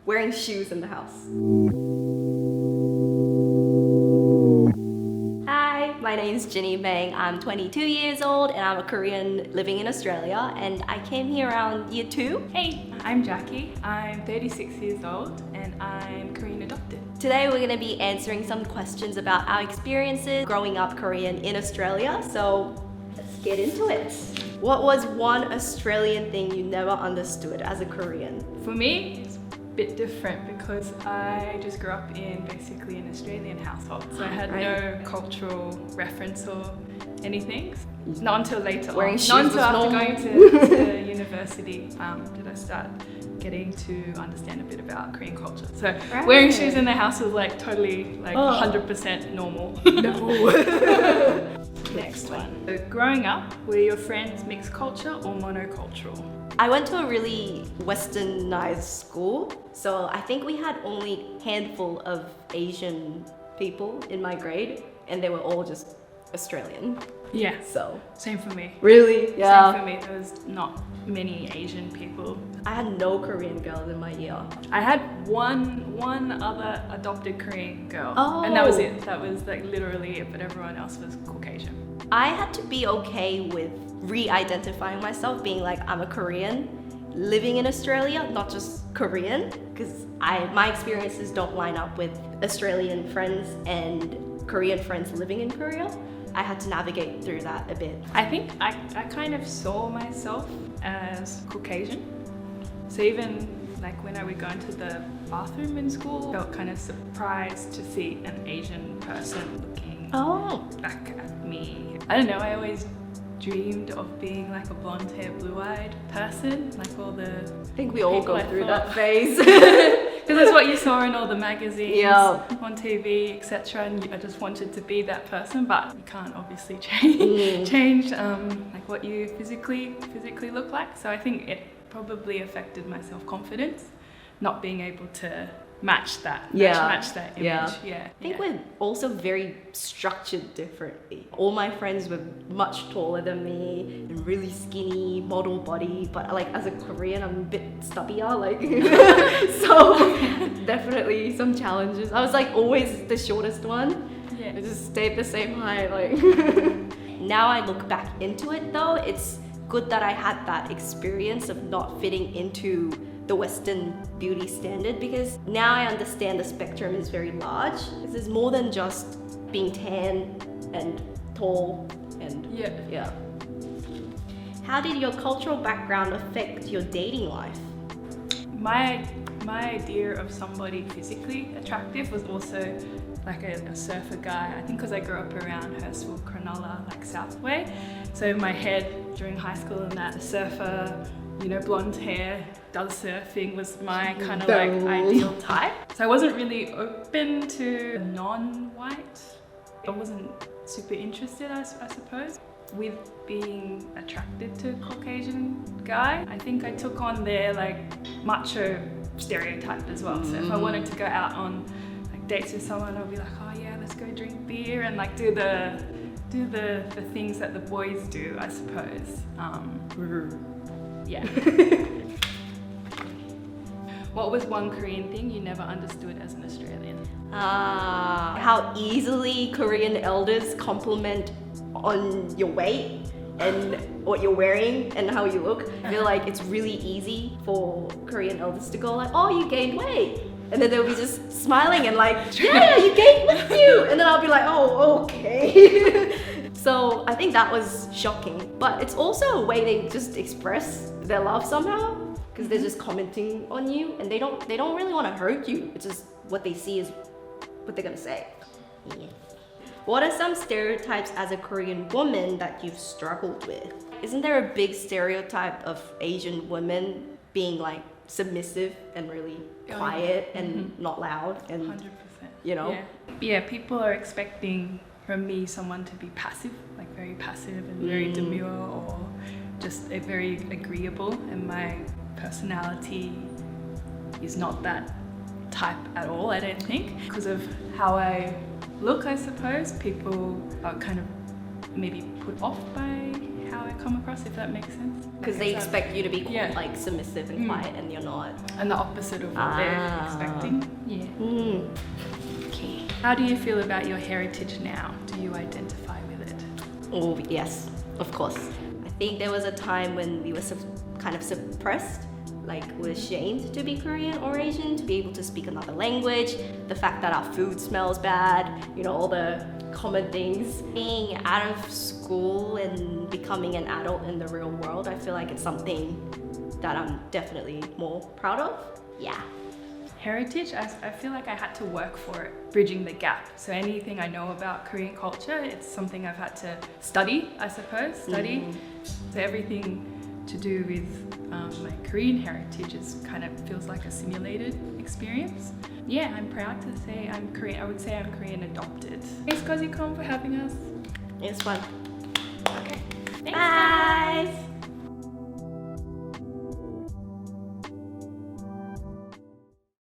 Wearing shoes in the house. Hi, my name is Jiny. I'm 22 years old and I'm a Korean living in Australia, and I came here around year 2. Hey, I'm Jacqui. I'm 36 years old and I'm Korean adopted. Today we're going to be answering some questions about our experiences growing up Korean in Australia, so let's get into it. What was one Australian thing you never understood as a Korean? For me, it's a bit different because I just grew up in basically an Australian household, so I had no cultural reference or anything. Not until later on. Not until after going to university did I start getting to understand a bit about Korean culture. So wearing shoes in the house was like totally 100% normal. No. Next one. So growing up, were your friends mixed culture or monocultural? I went to a really westernized school, so I think we had only a handful of Asian people in my grade, and they were all just Australian. Yeah, so same for me. Really? Yeah. Same for me. There was not many Asian people. I had no Korean girls in my year. I had one other adopted Korean girl, and that was it. That was like literally it, but everyone else was Caucasian. I had to be okay with re-identifying myself, being like, I'm a Korean living in Australia, not just Korean, because my experiences don't line up with Australian friends and Korean friends living in Korea. I had to navigate through that a bit. I think I kind of saw myself as Caucasian. So even like when I would go into the bathroom in school, I felt kind of surprised to see an Asian person looking back at me. I don't know, I always dreamed of being like a blonde hair, blue-eyed person, like all the I think we all go through that phase. Because that's what you saw in all the magazines, on TV, etc. And I just wanted to be that person, but you can't obviously change like what you physically look like. So I think it probably affected my self-confidence, not being able to match that image. Yeah. I think we're also very structured differently. All my friends were much taller than me and really skinny, model body, but like as a Korean, I'm a bit stubbier, so definitely some challenges. I was like always the shortest one. Yeah. I just stayed the same height. Now I look back into it though, it's good that I had that experience of not fitting into the Western beauty standard, because now I understand the spectrum is very large. There's more than just being tan and tall and yeah. How did your cultural background affect your dating life? My idea of somebody physically attractive was also like a surfer guy. I think because I grew up around Hurstville, Cronulla, like Southway. So in my head during high school and that, a surfer, blonde hair, does surfing was my kind of like ideal type. So I wasn't really open to non-white. I wasn't super interested, I suppose. With being attracted to a Caucasian guy, I think I took on their like macho stereotype as well. So if I wanted to go out on like dates with someone, I'd be like, oh yeah, let's go drink beer and like do the things that the boys do, I suppose. Yeah. What was one Korean thing you never understood as an Australian? How easily Korean elders compliment on your weight and what you're wearing and how you look. I feel like it's really easy for Korean elders to go like, oh, you gained weight. And then they'll be just smiling and like, yeah, you gained with you. And then I'll be like, oh, okay. So I think that was shocking. But it's also a way they just express their love somehow, because they're just commenting on you and they don't really want to hurt you. It's just what they see is what they're gonna say. Yeah. What are some stereotypes as a Korean woman that you've struggled with? Isn't there a big stereotype of Asian women being like submissive and really quiet and not loud and 100%. Yeah, people are expecting from me someone to be passive, like very passive and very demure, or just very agreeable, and my personality is not that type at all, I don't think. Because of how I look, I suppose, people are kind of maybe put off by how I come across, if that makes sense. Because they expect you to be Yeah. like submissive and quiet, and you're not. And the opposite of what they're expecting. Yeah. Okay. How do you feel about your heritage now? Do you identify with it? Oh yes, of course. I think there was a time when we were kind of suppressed, like we're ashamed to be Korean or Asian, to be able to speak another language, the fact that our food smells bad, you know, all the common things. Being out of school and becoming an adult in the real world, I feel like it's something that I'm definitely more proud of. Yeah. Heritage, I feel like I had to work for it, bridging the gap. So anything I know about Korean culture, it's something I've had to study, I suppose, So everything to do with my Korean heritage is kind of feels like a simulated experience. Yeah, I'm proud to say I'm Korean. I would say I'm Korean adopted. Thanks Kozziecom for having us. It's fun. Okay. Thanks. Bye.